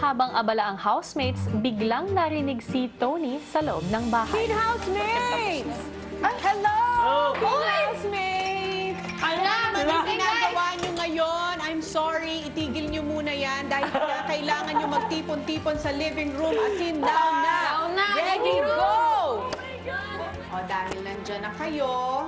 Habang abala ang housemates, biglang narinig si Tony sa loob ng bahay. Teen housemates! Hello! Teen housemates! Alam, ano ginagawa nyo ngayon? I'm sorry, itigil nyo muna yan dahil kailangan nyo magtipon-tipon sa living room. As in, now na! Ready, go! O, dahil nandyan na kayo,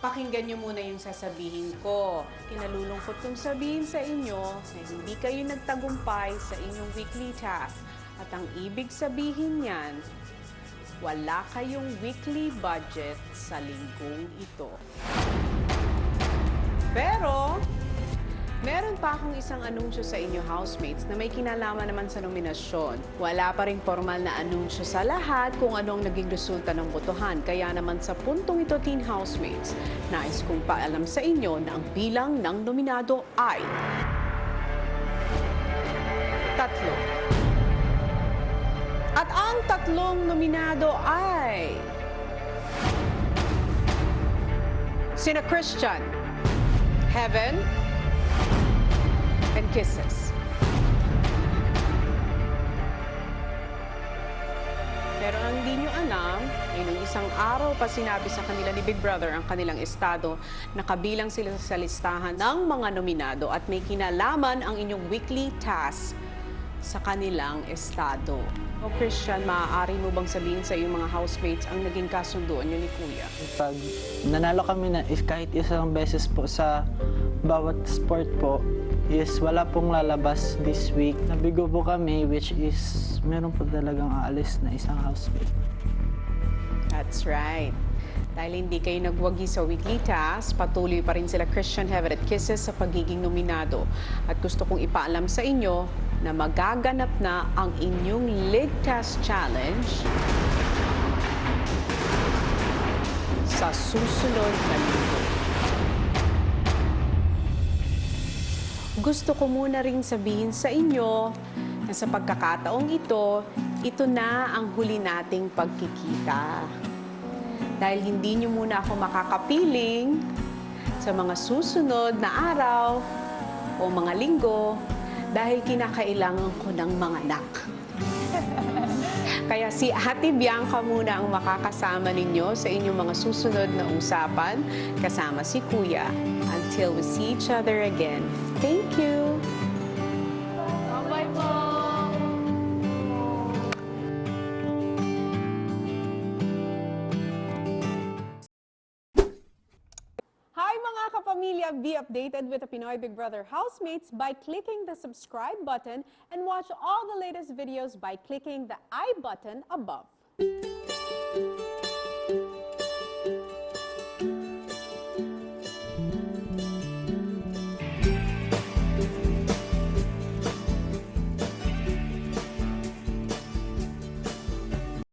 pakinggan nyo muna yung sasabihin ko. Kinalulungkot kong sabihin sa inyo na hindi kayo nagtagumpay sa inyong weekly task. At ang ibig sabihin yan, wala kayong weekly budget sa linggong ito. Pero, meron pa akong isang anunsyo sa inyo, housemates, na may kinalaman naman sa nominasyon. Wala pa ring formal na anunsyo sa lahat kung anong naging resulta ng botohan. Kaya naman sa puntong ito, teen housemates, nais kong paalam sa inyo na ang bilang ng nominado ay 3. At ang 3 nominado ay sina Christian, Heaven, and Kisses. Pero ang hindi nyo alam, ay nung isang araw pa sinabi sa kanila ni Big Brother ang kanilang estado, nakabilang sila sa listahan ng mga nominado at may kinalaman ang inyong weekly task sa kanilang estado. O Christian, maaari mo bang sabihin sa iyong mga housemates ang naging kasunduan nyo ni Kuya? Pag nanalo kami na kahit isang beses po sa bawat sport po, is wala pong lalabas this week. Nabigo po kami, which is meron po talagang aalis na isang housemate. That's right. Dahil hindi kayo nagwagi sa weekly task, patuloy pa rin sila Christian, Heaven at Kisses sa pagiging nominado. At gusto kong ipaalam sa inyo na magaganap na ang inyong League Task Challenge sa susunod na linggo. Gusto ko muna ring sabihin sa inyo na sa pagkakataong ito na ang huli nating pagkikita. Dahil hindi nyo muna ako makakapiling sa mga susunod na araw o mga linggo dahil kinakailangan ko ng mga anak. Kaya si Ate Bianca muna ang makakasama ninyo sa inyong mga susunod na usapan kasama si Kuya. Until we see each other again. Thank you! Bye-bye po! Hi mga kapamilya! Be updated with the Pinoy Big Brother housemates by clicking the subscribe button and watch all the latest videos by clicking the I button above.